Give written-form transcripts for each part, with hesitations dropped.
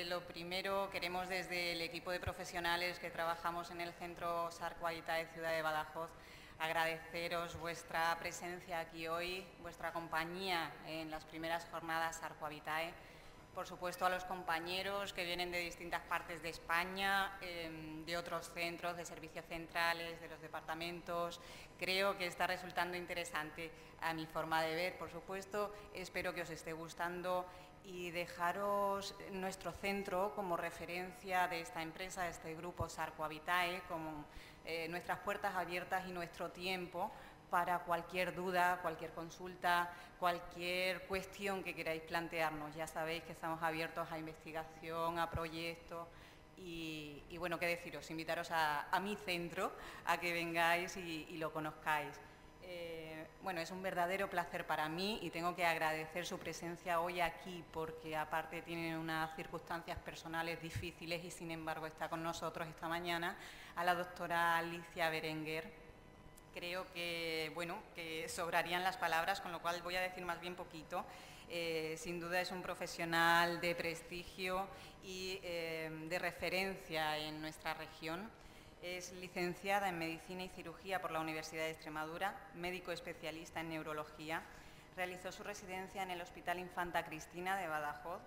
Lo primero, queremos desde el equipo de profesionales que trabajamos en el Centro Sarco Habitae Ciudad de Badajoz agradeceros vuestra presencia aquí hoy, vuestra compañía en las primeras jornadas Sarco Habitae. Por supuesto, a los compañeros que vienen de distintas partes de España, de otros centros, de servicios centrales, de los departamentos. Creo que está resultando interesante a mi forma de ver, por supuesto. Espero que os esté gustando y dejaros nuestro centro como referencia de esta empresa, de este grupo Sarco Habitae, como nuestras puertas abiertas y nuestro tiempo para cualquier duda, cualquier consulta, cualquier cuestión que queráis plantearnos. Ya sabéis que estamos abiertos a investigación, a proyectos y bueno, qué deciros, invitaros a mi centro, a que vengáis y lo conozcáis. Bueno, es un verdadero placer para mí y tengo que agradecer su presencia hoy aquí porque aparte tienen unas circunstancias personales difíciles y sin embargo está con nosotros esta mañana a la doctora Alicia Berenguer. Creo que, bueno, que sobrarían las palabras, con lo cual voy a decir más bien poquito. Sin duda es un profesional de prestigio y de referencia en nuestra región. Es licenciada en Medicina y Cirugía por la Universidad de Extremadura, médico especialista en neurología. Realizó su residencia en el Hospital Infanta Cristina de Badajoz.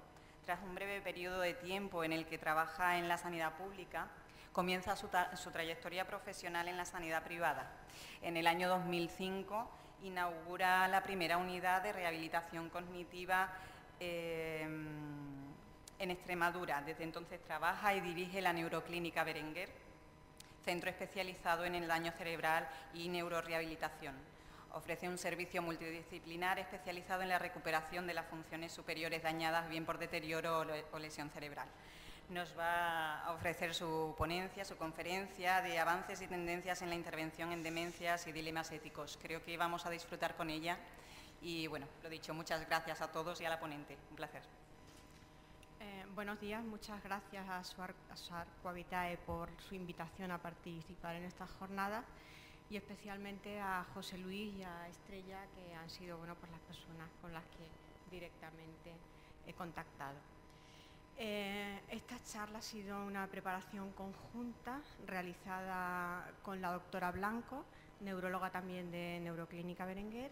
Tras un breve periodo de tiempo en el que trabaja en la sanidad pública, comienza su trayectoria profesional en la sanidad privada. En el año 2005 inaugura la primera unidad de rehabilitación cognitiva en Extremadura. Desde entonces trabaja y dirige la Neuroclínica Berenguer, centro especializado en el daño cerebral y neurorehabilitación. Ofrece un servicio multidisciplinar especializado en la recuperación de las funciones superiores dañadas, bien por deterioro o lesión cerebral. Nos va a ofrecer su ponencia, su conferencia de avances y tendencias en la intervención en demencias y dilemas éticos. Creo que vamos a disfrutar con ella y, bueno, lo dicho, muchas gracias a todos y a la ponente. Un placer. Buenos días, muchas gracias a Sarco Habitae por su invitación a participar en esta jornada y especialmente a José Luis y a Estrella, que han sido pues las personas con las que directamente he contactado. Esta charla ha sido una preparación conjunta realizada con la doctora Blanco, neuróloga también de Neuroclínica Berenguer,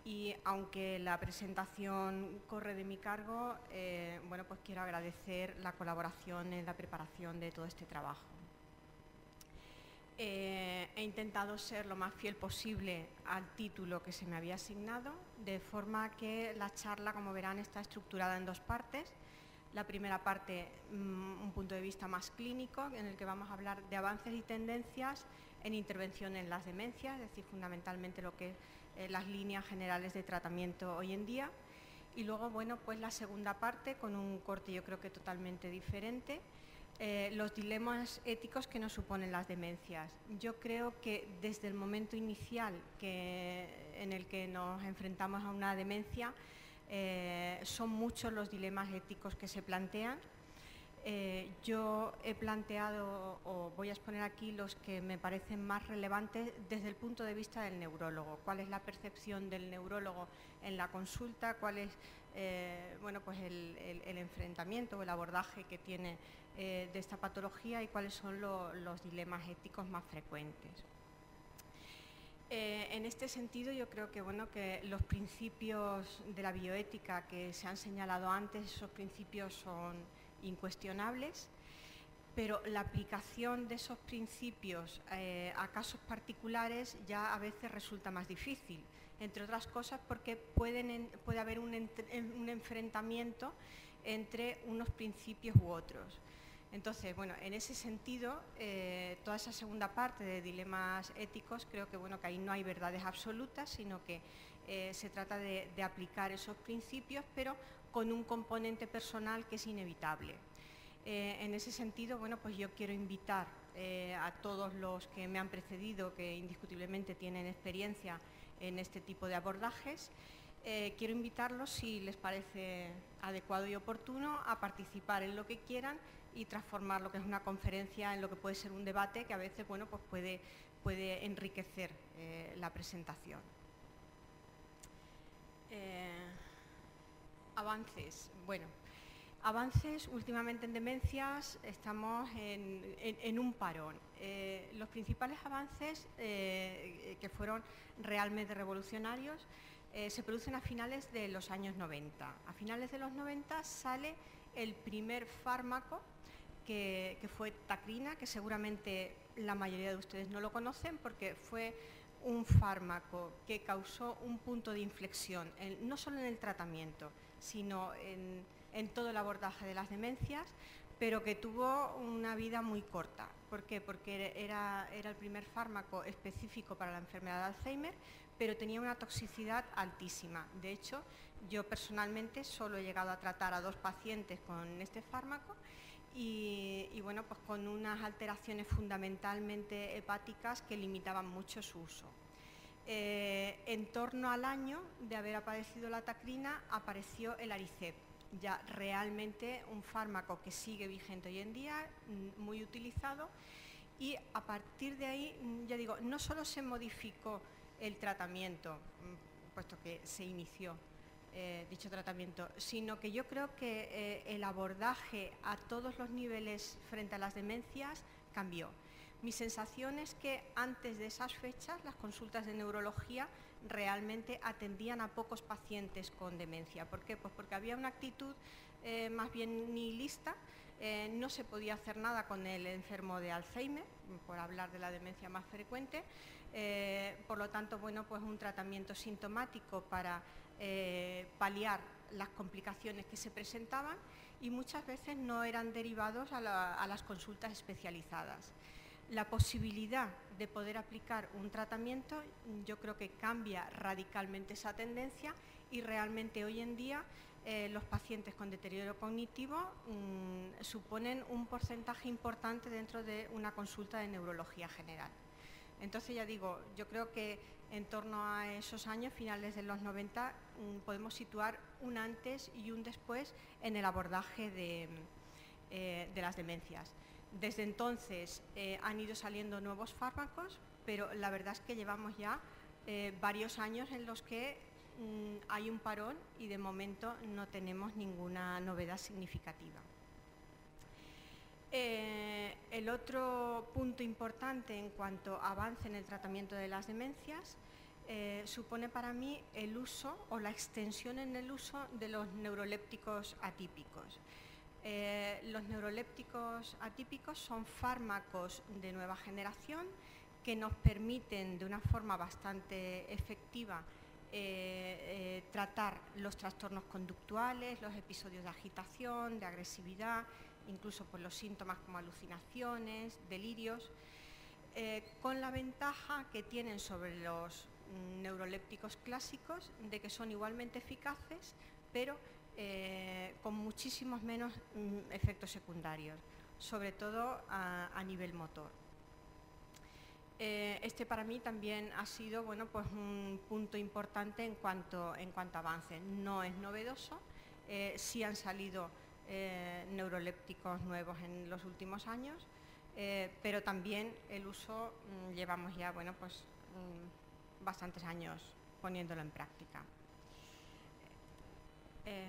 y aunque la presentación corre de mi cargo, pues quiero agradecer la colaboración en la preparación de todo este trabajo. He intentado ser lo más fiel posible al título que se me había asignado, de forma que la charla, como verán, está estructurada en dos partes. La primera parte, un punto de vista más clínico, en el que vamos a hablar de avances y tendencias en intervención en las demencias, es decir, fundamentalmente lo que es las líneas generales de tratamiento hoy en día. Y luego, pues la segunda parte, con un corte yo creo que totalmente diferente, los dilemas éticos que nos suponen las demencias. Yo creo que desde el momento inicial en el que nos enfrentamos a una demencia, son muchos los dilemas éticos que se plantean. Yo he planteado, o voy a exponer aquí, los que me parecen más relevantes desde el punto de vista del neurólogo. ¿Cuál es la percepción del neurólogo en la consulta? ¿Cuál es pues el enfrentamiento o el abordaje que tiene de esta patología y cuáles son los dilemas éticos más frecuentes? En este sentido, yo creo que los principios de la bioética que se han señalado antes, esos principios son incuestionables, pero la aplicación de esos principios a casos particulares ya a veces resulta más difícil, entre otras cosas porque puede haber un enfrentamiento entre unos principios u otros. Entonces, en ese sentido, toda esa segunda parte de dilemas éticos, creo que ahí no hay verdades absolutas, sino que se trata de aplicar esos principios, pero con un componente personal que es inevitable. En ese sentido, pues yo quiero invitar a todos los que me han precedido, que indiscutiblemente tienen experiencia en este tipo de abordajes, quiero invitarlos, si les parece adecuado y oportuno, a participar en lo que quieran y transformar lo que es una conferencia en lo que puede ser un debate que a veces pues puede enriquecer la presentación. Avances. Avances, últimamente en demencias estamos en un parón. Los principales avances que fueron realmente revolucionarios se producen a finales de los años 90. A finales de los 90 sale el primer fármaco que fue tacrina, que seguramente la mayoría de ustedes no lo conocen porque fue un fármaco que causó un punto de inflexión, no solo en el tratamiento, sino en todo el abordaje de las demencias, pero que tuvo una vida muy corta. ¿Por qué? Porque era el primer fármaco específico para la enfermedad de Alzheimer, pero tenía una toxicidad altísima. De hecho, yo personalmente solo he llegado a tratar a 2 pacientes con este fármaco y bueno, pues con unas alteraciones fundamentalmente hepáticas que limitaban mucho su uso. En torno al año de haber aparecido la tacrina, apareció el Aricept, ya realmente un fármaco que sigue vigente hoy en día, muy utilizado, y a partir de ahí, ya digo, no solo se modificó el tratamiento, puesto que se inició dicho tratamiento, sino que yo creo que el abordaje a todos los niveles frente a las demencias cambió. Mi sensación es que antes de esas fechas las consultas de neurología realmente atendían a pocos pacientes con demencia. ¿Por qué? Pues porque había una actitud más bien nihilista, no se podía hacer nada con el enfermo de Alzheimer, por hablar de la demencia más frecuente, por lo tanto, bueno, pues un tratamiento sintomático para paliar las complicaciones que se presentaban y muchas veces no eran derivados a las consultas especializadas. La posibilidad de poder aplicar un tratamiento yo creo que cambia radicalmente esa tendencia y realmente hoy en día los pacientes con deterioro cognitivo suponen un porcentaje importante dentro de una consulta de neurología general. Entonces, ya digo, yo creo que en torno a esos años, finales de los 90, podemos situar un antes y un después en el abordaje de las demencias. Desde entonces han ido saliendo nuevos fármacos, pero la verdad es que llevamos ya varios años en los que hay un parón y de momento no tenemos ninguna novedad significativa. El otro punto importante en cuanto a avance en el tratamiento de las demencias supone para mí el uso o la extensión en el uso de los neurolépticos atípicos. Los neurolépticos atípicos son fármacos de nueva generación que nos permiten de una forma bastante efectiva tratar los trastornos conductuales, los episodios de agitación, de agresividad, incluso pues, los síntomas como alucinaciones, delirios, con la ventaja que tienen sobre los neurolépticos clásicos de que son igualmente eficaces, pero con muchísimos menos efectos secundarios, sobre todo a nivel motor. Este para mí también ha sido bueno, pues un punto importante en cuanto a avance. No es novedoso, sí han salido neurolépticos nuevos en los últimos años, pero también el uso llevamos ya bueno, pues, bastantes años poniéndolo en práctica. No. A ver.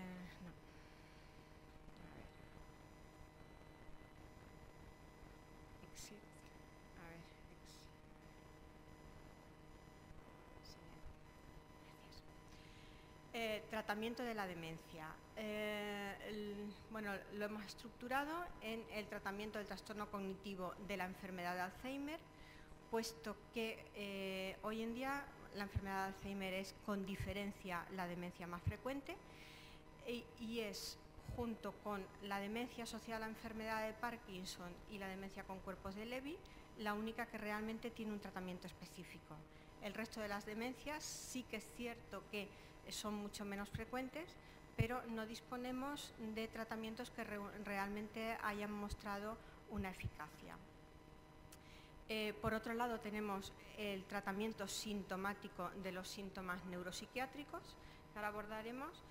Exit. A ver, Gracias. Tratamiento de la demencia. Bueno, lo hemos estructurado en el tratamiento del trastorno cognitivo de la enfermedad de Alzheimer, puesto que hoy en día la enfermedad de Alzheimer es con diferencia la demencia más frecuente y es, junto con la demencia asociada a la enfermedad de Parkinson y la demencia con cuerpos de Lewy, la única que realmente tiene un tratamiento específico. El resto de las demencias sí que es cierto que son mucho menos frecuentes, pero no disponemos de tratamientos que realmente hayan mostrado una eficacia. Por otro lado, tenemos el tratamiento sintomático de los síntomas neuropsiquiátricos, que ahora abordaremos.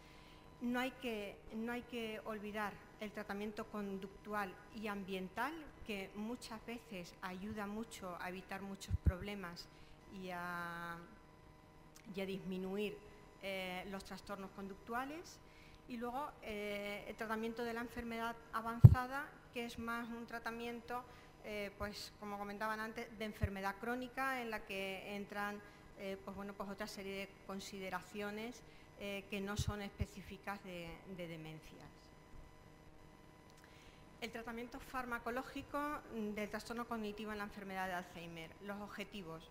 No hay que olvidar el tratamiento conductual y ambiental, que muchas veces ayuda mucho a evitar muchos problemas y a disminuir los trastornos conductuales. Y luego el tratamiento de la enfermedad avanzada, que es más un tratamiento, pues como comentaban antes, de enfermedad crónica, en la que entran pues otra serie de consideraciones que no son específicas de demencias. El tratamiento farmacológico del trastorno cognitivo en la enfermedad de Alzheimer. Los objetivos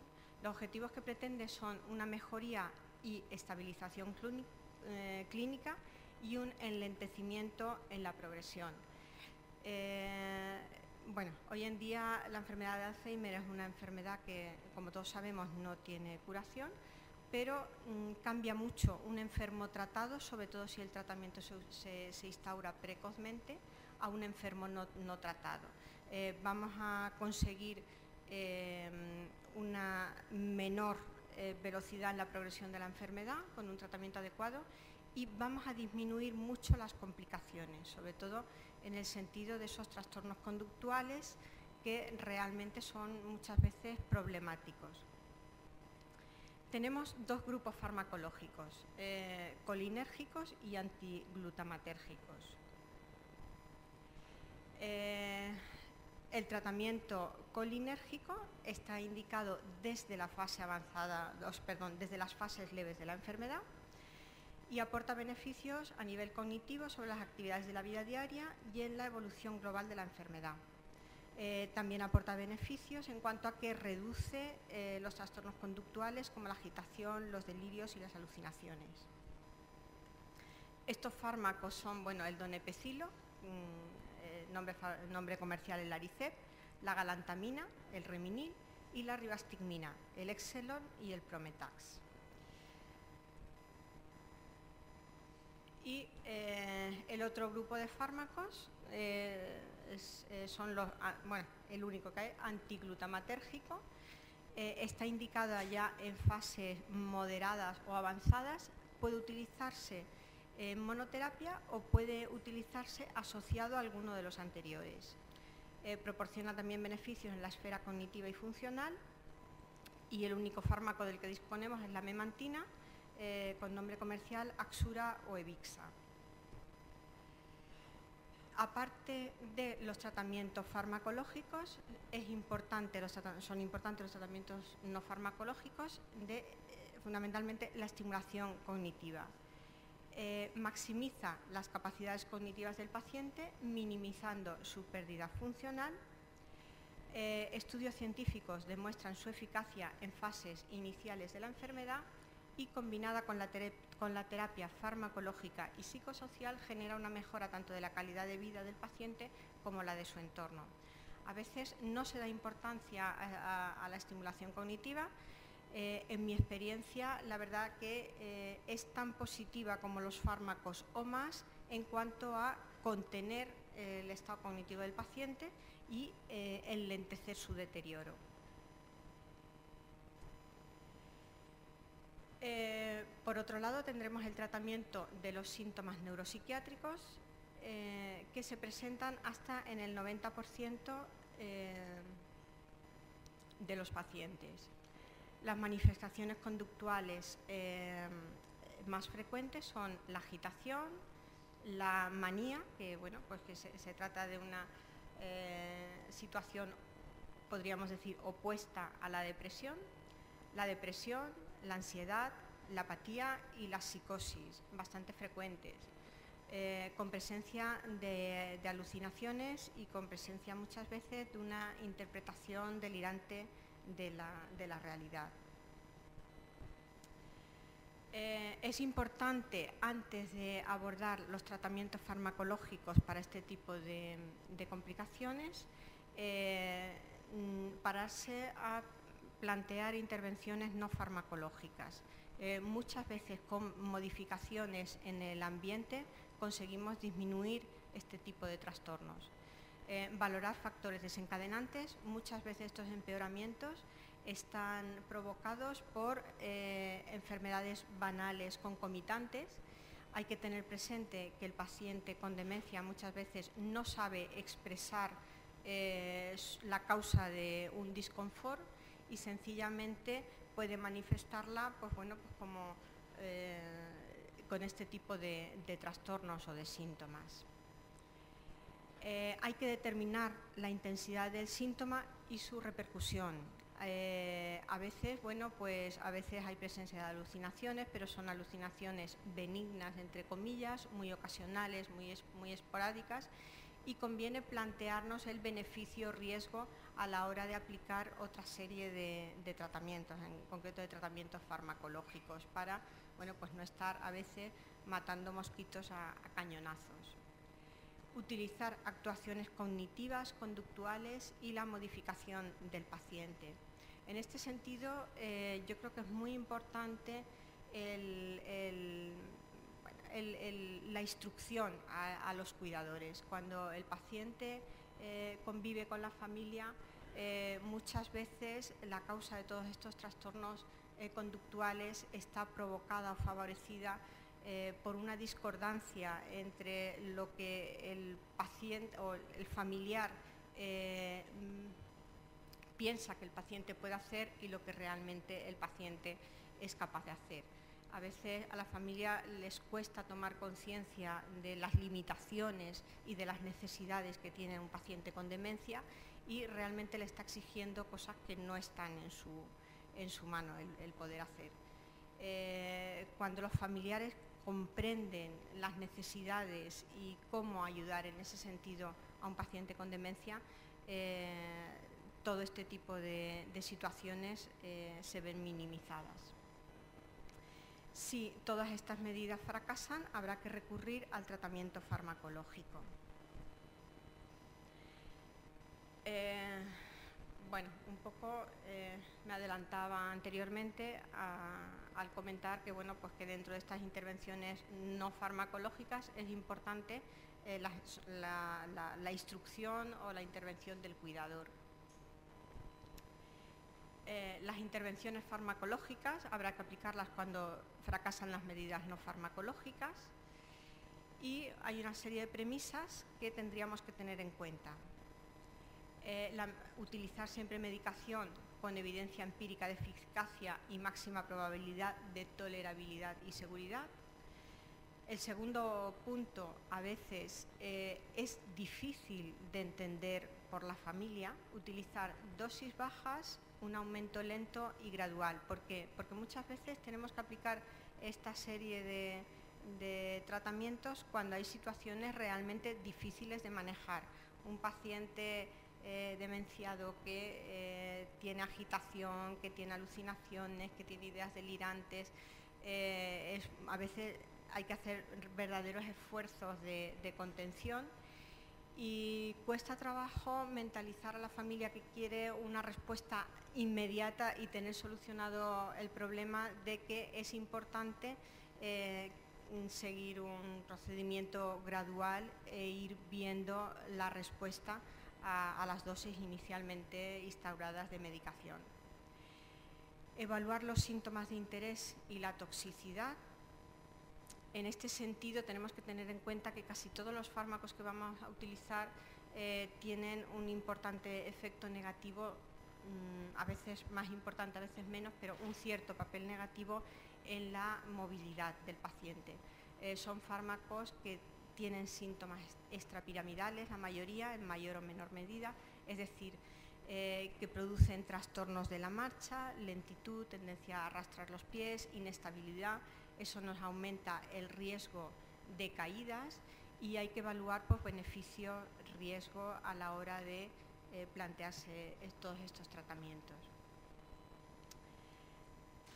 que pretende son una mejoría y estabilización clínica y un enlentecimiento en la progresión. Bueno, hoy en día la enfermedad de Alzheimer es una enfermedad que, como todos sabemos, no tiene curación, pero cambia mucho un enfermo tratado, sobre todo si el tratamiento se instaura precozmente, a un enfermo no tratado. Vamos a conseguir una menor velocidad en la progresión de la enfermedad con un tratamiento adecuado y vamos a disminuir mucho las complicaciones, sobre todo en el sentido de esos trastornos conductuales que realmente son muchas veces problemáticos. Tenemos dos grupos farmacológicos, colinérgicos y antiglutamatérgicos. El tratamiento colinérgico está indicado desde la fase avanzada, desde las fases leves de la enfermedad y aporta beneficios a nivel cognitivo sobre las actividades de la vida diaria y en la evolución global de la enfermedad. También aporta beneficios en cuanto a que reduce los trastornos conductuales como la agitación, los delirios y las alucinaciones. Estos fármacos son, bueno, el donepezilo, nombre comercial el Aricept, la galantamina, el Reminil y la rivastigmina, el Exelon y el Prometax. Y el otro grupo de fármacos son el único que hay, antiglutamatérgico, está indicada ya en fases moderadas o avanzadas, puede utilizarse en monoterapia o puede utilizarse asociado a alguno de los anteriores. Proporciona también beneficios en la esfera cognitiva y funcional y el único fármaco del que disponemos es la memantina, con nombre comercial Axura o Evixa. Aparte de los tratamientos farmacológicos, son importantes los tratamientos no farmacológicos de fundamentalmente la estimulación cognitiva. Maximiza las capacidades cognitivas del paciente, minimizando su pérdida funcional. Estudios científicos demuestran su eficacia en fases iniciales de la enfermedad y combinada con la terapia farmacológica y psicosocial genera una mejora tanto de la calidad de vida del paciente como la de su entorno. A veces no se da importancia a la estimulación cognitiva. En mi experiencia, la verdad que es tan positiva como los fármacos o más en cuanto a contener el estado cognitivo del paciente y enlentecer su deterioro. Por otro lado, tendremos el tratamiento de los síntomas neuropsiquiátricos que se presentan hasta en el 90% de los pacientes. Las manifestaciones conductuales más frecuentes son la agitación, la manía, que bueno, pues que se trata de una situación, podríamos decir, opuesta a la depresión, la ansiedad, la apatía y la psicosis, bastante frecuentes, con presencia de alucinaciones y con presencia muchas veces de una interpretación delirante de la realidad. Es importante, antes de abordar los tratamientos farmacológicos para este tipo de complicaciones, pararse a plantear intervenciones no farmacológicas. Muchas veces con modificaciones en el ambiente conseguimos disminuir este tipo de trastornos. Valorar factores desencadenantes. Muchas veces estos empeoramientos están provocados por enfermedades banales concomitantes. Hay que tener presente que el paciente con demencia muchas veces no sabe expresar la causa de un disconfort y sencillamente puede manifestarla pues bueno, pues como con este tipo de trastornos o de síntomas. Hay que determinar la intensidad del síntoma y su repercusión. A veces, bueno, pues a veces hay presencia de alucinaciones, pero son alucinaciones benignas, entre comillas, muy ocasionales, muy esporádicas, y conviene plantearnos el beneficio-riesgo a la hora de aplicar otra serie de tratamientos, en concreto de tratamientos farmacológicos, para, bueno, pues no estar a veces matando mosquitos a cañonazos. Utilizar actuaciones cognitivas, conductuales y la modificación del paciente. En este sentido, yo creo que es muy importante la instrucción a los cuidadores. Cuando el paciente convive con la familia, muchas veces la causa de todos estos trastornos conductuales está provocada o favorecida por una discordancia entre lo que el paciente o el familiar piensa que el paciente puede hacer y lo que realmente el paciente es capaz de hacer. A veces a la familia les cuesta tomar conciencia de las limitaciones y de las necesidades que tiene un paciente con demencia y realmente le está exigiendo cosas que no están en su mano el poder hacer. Cuando los familiares comprenden las necesidades y cómo ayudar en ese sentido a un paciente con demencia, todo este tipo de situaciones se ven minimizadas. Si todas estas medidas fracasan, habrá que recurrir al tratamiento farmacológico. Bueno, un poco me adelantaba anteriormente al comentar que, bueno, pues que dentro de estas intervenciones no farmacológicas es importante la instrucción o la intervención del cuidador. Las intervenciones farmacológicas habrá que aplicarlas cuando fracasan las medidas no farmacológicas y hay una serie de premisas que tendríamos que tener en cuenta. Utilizar siempre medicación con evidencia empírica de eficacia y máxima probabilidad de tolerabilidad y seguridad. El segundo punto, a veces es difícil de entender por la familia, utilizar dosis bajas, un aumento lento y gradual. ¿Por qué? Porque muchas veces tenemos que aplicar esta serie de tratamientos cuando hay situaciones realmente difíciles de manejar. Un paciente demenciado que tiene agitación, que tiene alucinaciones, que tiene ideas delirantes, a veces hay que hacer verdaderos esfuerzos de contención y cuesta trabajo mentalizar a la familia que quiere una respuesta inmediata y tener solucionado el problema, de que es importante seguir un procedimiento gradual e ir viendo la respuesta a las dosis inicialmente instauradas de medicación. Evaluar los síntomas de interés y la toxicidad. En este sentido tenemos que tener en cuenta que casi todos los fármacos que vamos a utilizar tienen un importante efecto negativo, a veces más importante, a veces menos, pero un cierto papel negativo en la movilidad del paciente. Son fármacos que tienen síntomas extrapiramidales, la mayoría, en mayor o menor medida, es decir, que producen trastornos de la marcha, lentitud, tendencia a arrastrar los pies, inestabilidad. Eso nos aumenta el riesgo de caídas y hay que evaluar pues, beneficio-riesgo a la hora de plantearse todos estos tratamientos.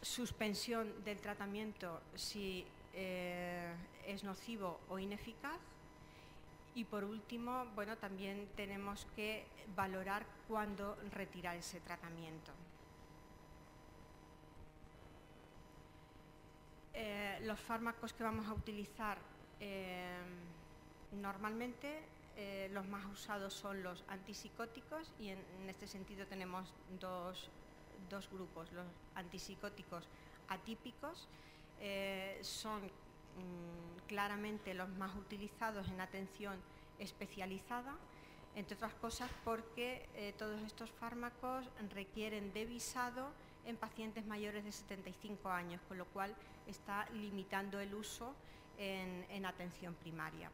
Suspensión del tratamiento si es nocivo o ineficaz. Y por último, bueno, también tenemos que valorar cuándo retirar ese tratamiento. Los fármacos que vamos a utilizar normalmente los más usados son los antipsicóticos y en este sentido tenemos dos grupos. Los antipsicóticos atípicos son claramente los más utilizados en atención especializada, entre otras cosas porque todos estos fármacos requieren de visado en pacientes mayores de 75 años, con lo cual está limitando el uso en atención primaria.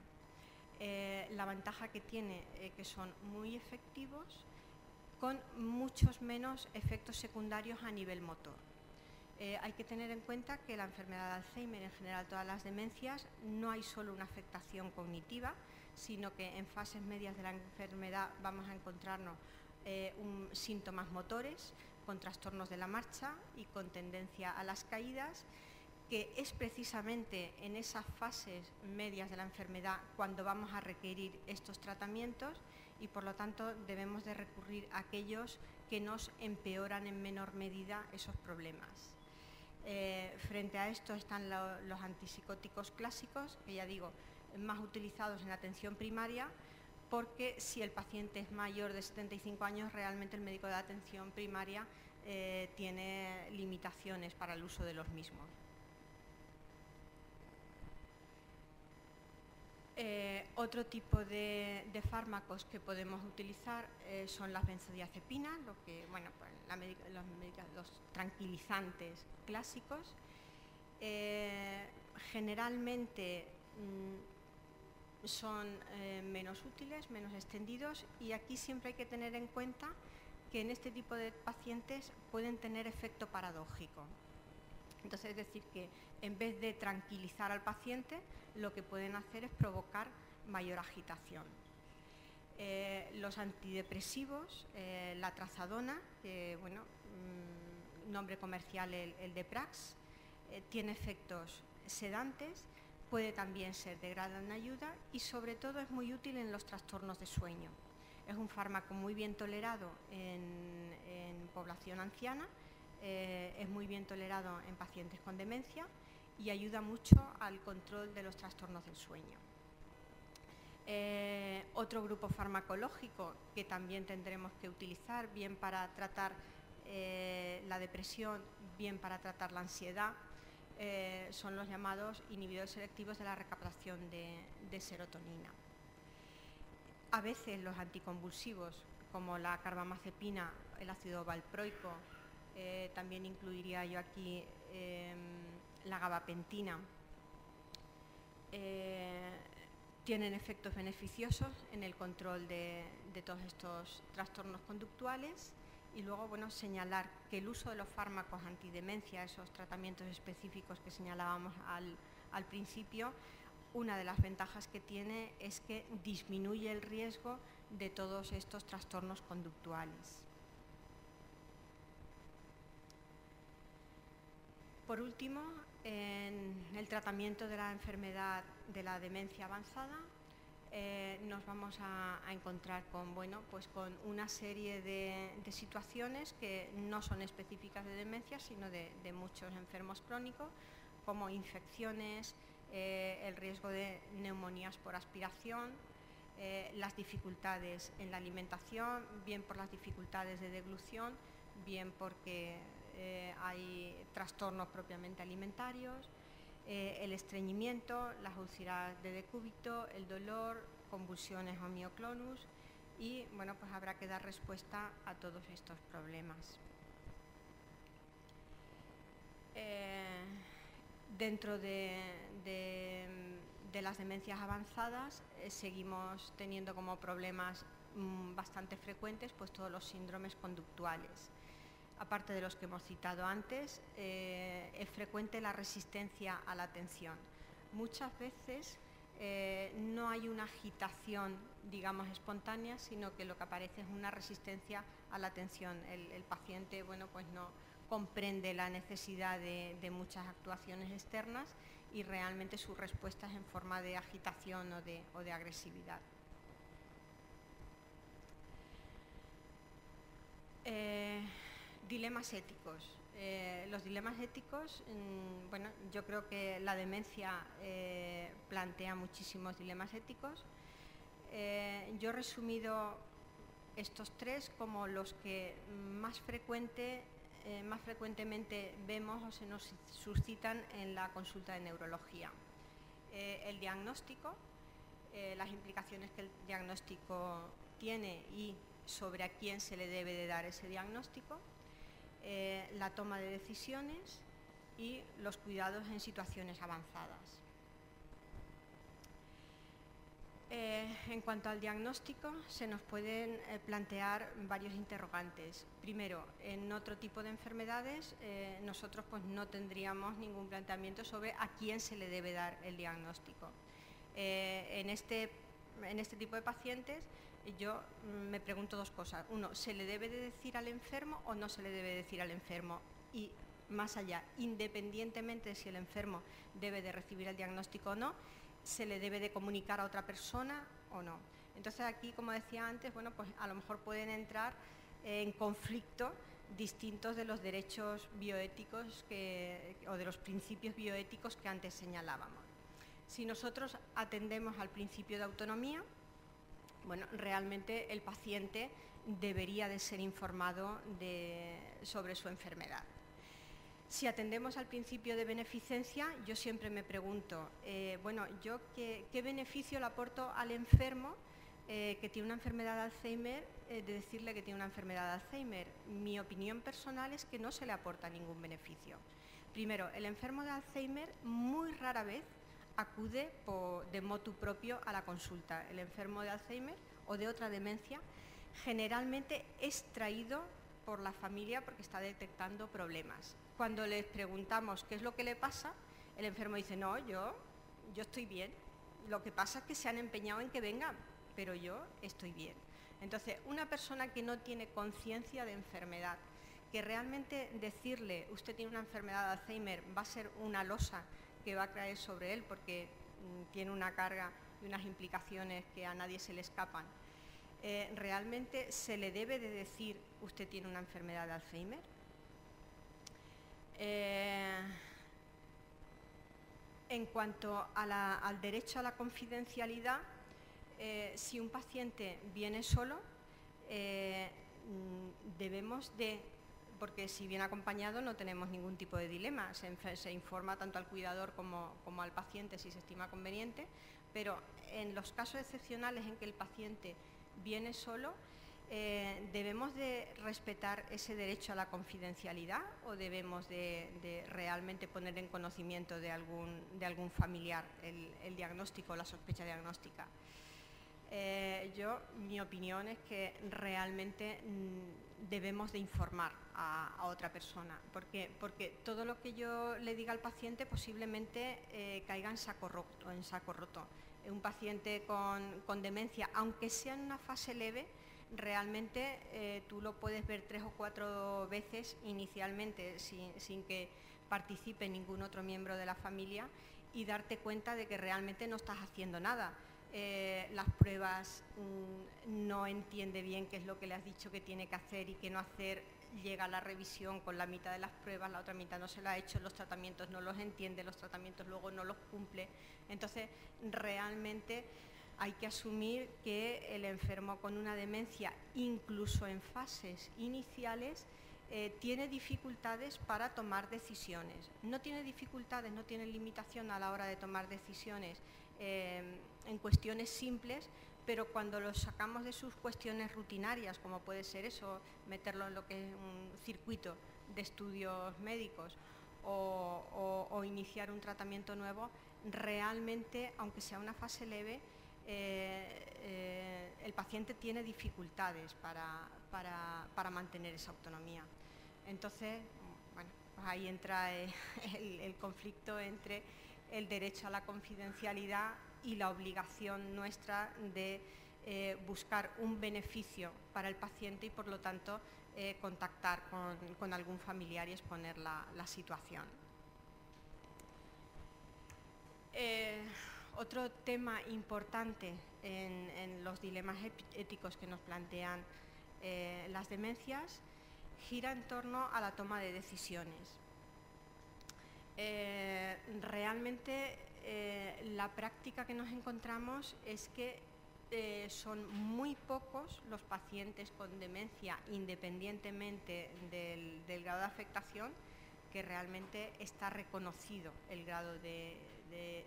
La ventaja que tiene que son muy efectivos, con muchos menos efectos secundarios a nivel motor. Hay que tener en cuenta que la enfermedad de Alzheimer, en general todas las demencias, no hay solo una afectación cognitiva, sino que en fases medias de la enfermedad vamos a encontrarnos síntomas motores, con trastornos de la marcha y con tendencia a las caídas, que es precisamente en esas fases medias de la enfermedad cuando vamos a requerir estos tratamientos, y por lo tanto debemos de recurrir a aquellos que nos empeoran en menor medida esos problemas. Frente a esto están los antipsicóticos clásicos, que ya digo, más utilizados en atención primaria, porque si el paciente es mayor de 75 años, realmente el médico de atención primaria tiene limitaciones para el uso de los mismos. Otro tipo de fármacos que podemos utilizar son las benzodiazepinas, los tranquilizantes clásicos. Generalmente son menos útiles, menos extendidos, y aquí siempre hay que tener en cuenta que en este tipo de pacientes pueden tener efecto paradójico. Entonces, es decir, que en vez de tranquilizar al paciente, lo que pueden hacer es provocar mayor agitación. Los antidepresivos, la trazadona, nombre comercial el Deprax, tiene efectos sedantes, puede también ser de gran ayuda y sobre todo es muy útil en los trastornos de sueño. Es un fármaco muy bien tolerado en población anciana, es muy bien tolerado en pacientes con demencia y ayuda mucho al control de los trastornos del sueño. Otro grupo farmacológico que también tendremos que utilizar, bien para tratar la depresión, bien para tratar la ansiedad, son los llamados inhibidores selectivos de la recaptación de serotonina. A veces los anticonvulsivos, como la carbamazepina, el ácido valproico, también incluiría yo aquí la gabapentina, tienen efectos beneficiosos en el control de todos estos trastornos conductuales. Y luego, señalar que el uso de los fármacos antidemencia, esos tratamientos específicos que señalábamos al principio, una de las ventajas que tiene es que disminuye el riesgo de todos estos trastornos conductuales. Por último, en el tratamiento de la enfermedad de la demencia avanzada, nos vamos a encontrar con una serie de situaciones que no son específicas de demencia, sino de muchos enfermos crónicos, como infecciones, el riesgo de neumonías por aspiración, las dificultades en la alimentación, bien por las dificultades de deglución, bien porque hay trastornos propiamente alimentarios, el estreñimiento, las úlceras de decúbito, el dolor, convulsiones o mioclonus, y pues habrá que dar respuesta a todos estos problemas. Dentro de las demencias avanzadas seguimos teniendo como problemas bastante frecuentes todos los síndromes conductuales. Aparte de los que hemos citado antes, es frecuente la resistencia a la atención. Muchas veces no hay una agitación, digamos, espontánea, sino que lo que aparece es una resistencia a la atención. El paciente, no comprende la necesidad de muchas actuaciones externas y realmente su respuesta es en forma de agitación o de agresividad. Dilemas éticos. Los dilemas éticos, yo creo que la demencia plantea muchísimos dilemas éticos. Yo he resumido estos tres como los que más frecuentemente vemos o se nos suscitan en la consulta de neurología. El diagnóstico, las implicaciones que el diagnóstico tiene y sobre a quién se le debe de dar ese diagnóstico. la toma de decisiones y los cuidados en situaciones avanzadas. En cuanto al diagnóstico, se nos pueden plantear varios interrogantes. Primero, en otro tipo de enfermedades, nosotros pues, no tendríamos ningún planteamiento sobre a quién se le debe dar el diagnóstico. En este tipo de pacientes, yo me pregunto dos cosas. Uno, ¿se le debe de decir al enfermo o no se le debe decir al enfermo? Y más allá, independientemente de si el enfermo debe de recibir el diagnóstico o no, ¿se le debe de comunicar a otra persona o no? Entonces aquí, como decía antes, bueno, pues a lo mejor pueden entrar en conflicto distintos de los derechos bioéticos o de los principios bioéticos que antes señalábamos. Si nosotros atendemos al principio de autonomía, bueno, realmente el paciente debería de ser informado sobre su enfermedad. Si atendemos al principio de beneficencia, yo siempre me pregunto, bueno, ¿yo qué beneficio le aporto al enfermo que tiene una enfermedad de Alzheimer, de decirle que tiene una enfermedad de Alzheimer? Mi opinión personal es que no se le aporta ningún beneficio. Primero, el enfermo de Alzheimer muy rara vez acude de motu propio a la consulta. El enfermo de Alzheimer o de otra demencia generalmente es traído por la familia porque está detectando problemas. Cuando les preguntamos qué es lo que le pasa, el enfermo dice, no, yo estoy bien. Lo que pasa es que se han empeñado en que vengan, pero yo estoy bien. Entonces, una persona que no tiene conciencia de enfermedad, que realmente decirle, usted tiene una enfermedad de Alzheimer, va a ser una losa que va a caer sobre él porque tiene una carga y unas implicaciones que a nadie se le escapan. ¿Realmente se le debe de decir, usted tiene una enfermedad de Alzheimer? En cuanto al derecho a la confidencialidad, si un paciente viene solo, debemos de, porque si viene acompañado no tenemos ningún tipo de dilema, se informa tanto al cuidador como al paciente si se estima conveniente, pero en los casos excepcionales en que el paciente viene solo, ¿debemos de respetar ese derecho a la confidencialidad o debemos de realmente poner en conocimiento de algún familiar el diagnóstico o la sospecha diagnóstica? Mi opinión es que realmente debemos de informar a otra persona, porque todo lo que yo le diga al paciente posiblemente caiga en saco roto. Un paciente con demencia, aunque sea en una fase leve, realmente tú lo puedes ver 3 o 4 veces inicialmente sin que participe ningún otro miembro de la familia y darte cuenta de que realmente no estás haciendo nada. Las pruebas no entiende bien qué es lo que le has dicho que tiene que hacer y qué no hacer, llega a la revisión con la mitad de las pruebas, la otra mitad no se la ha hecho, los tratamientos no los entiende, los tratamientos luego no los cumple. Entonces, realmente hay que asumir que el enfermo con una demencia, incluso en fases iniciales, tiene dificultades para tomar decisiones. No tiene dificultades, no tiene limitación a la hora de tomar decisiones en cuestiones simples, pero cuando lo sacamos de sus cuestiones rutinarias, como puede ser eso, meterlo en lo que es un circuito de estudios médicos o iniciar un tratamiento nuevo, realmente, aunque sea una fase leve, el paciente tiene dificultades para mantener esa autonomía. Entonces, bueno, pues ahí entra el conflicto entre el derecho a la confidencialidad y la obligación nuestra de buscar un beneficio para el paciente y, por lo tanto, contactar con algún familiar y exponer la situación. Otro tema importante en los dilemas éticos que nos plantean las demencias gira en torno a la toma de decisiones. Realmente la práctica que nos encontramos es que son muy pocos los pacientes con demencia, independientemente del grado de afectación, que realmente está reconocido el grado de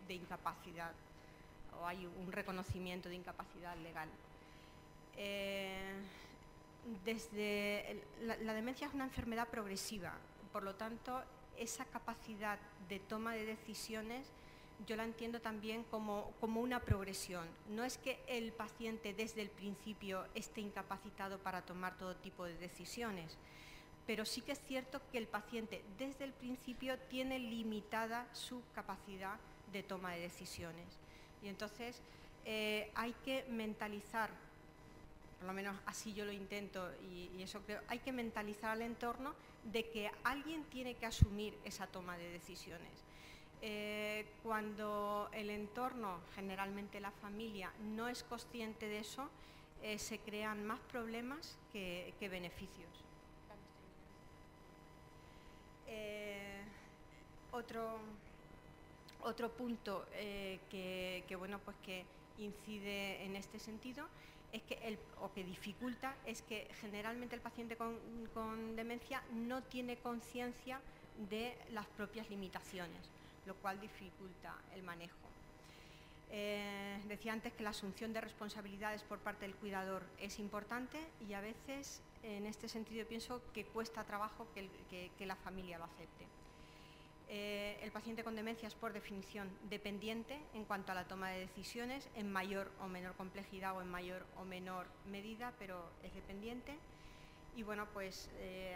incapacidad o hay un reconocimiento de incapacidad legal. la demencia es una enfermedad progresiva, por lo tanto, esa capacidad de toma de decisiones yo la entiendo también como una progresión. No es que el paciente desde el principio esté incapacitado para tomar todo tipo de decisiones, pero sí que es cierto que el paciente desde el principio tiene limitada su capacidad de toma de decisiones. Y entonces hay que mentalizar, por lo menos así yo lo intento y eso creo, hay que mentalizar al entorno de que alguien tiene que asumir esa toma de decisiones. Cuando el entorno, generalmente la familia, no es consciente de eso, se crean más problemas que beneficios. Otro punto que incide en este sentido es que que dificulta es que generalmente el paciente con demencia no tiene conciencia de las propias limitaciones, lo cual dificulta el manejo. Decía antes que la asunción de responsabilidades por parte del cuidador es importante y a veces en este sentido pienso que cuesta trabajo que la familia lo acepte. El paciente con demencia es por definición dependiente en cuanto a la toma de decisiones, en mayor o menor complejidad o en mayor o menor medida, pero es dependiente. Y bueno, pues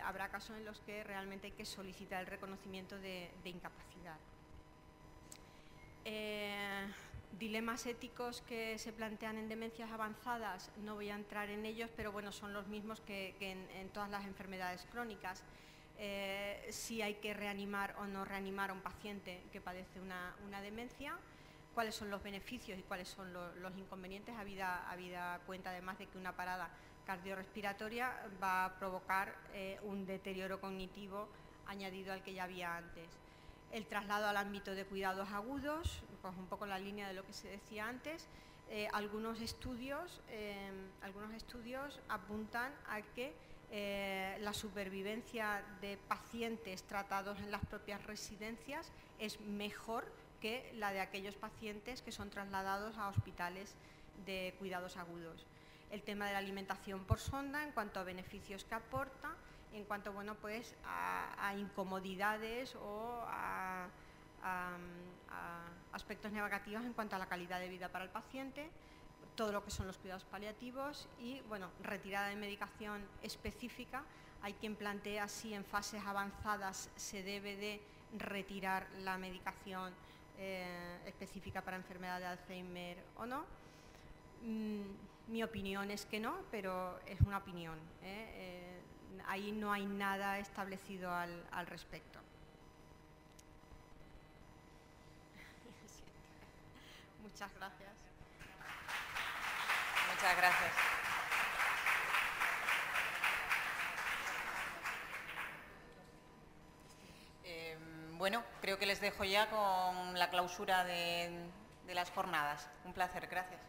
habrá casos en los que realmente hay que solicitar el reconocimiento de incapacidad. Dilemas éticos que se plantean en demencias avanzadas, no voy a entrar en ellos, pero bueno, son los mismos que en todas las enfermedades crónicas. Si hay que reanimar o no reanimar a un paciente que padece una demencia, cuáles son los beneficios y cuáles son los inconvenientes, habida cuenta además de que una parada cardiorrespiratoria va a provocar un deterioro cognitivo añadido al que ya había antes. El traslado al ámbito de cuidados agudos, pues un poco en la línea de lo que se decía antes, algunos estudios apuntan a que la supervivencia de pacientes tratados en las propias residencias es mejor que la de aquellos pacientes que son trasladados a hospitales de cuidados agudos. El tema de la alimentación por sonda en cuanto a beneficios que aporta, en cuanto a incomodidades o a aspectos negativos en cuanto a la calidad de vida para el paciente, todo lo que son los cuidados paliativos y retirada de medicación específica. Hay quien plantea si en fases avanzadas se debe de retirar la medicación específica para enfermedad de Alzheimer o no. Mi opinión es que no, pero es una opinión. Ahí no hay nada establecido al respecto. Muchas gracias. Muchas gracias. Bueno, creo que les dejo ya con la clausura de las jornadas. Un placer, gracias.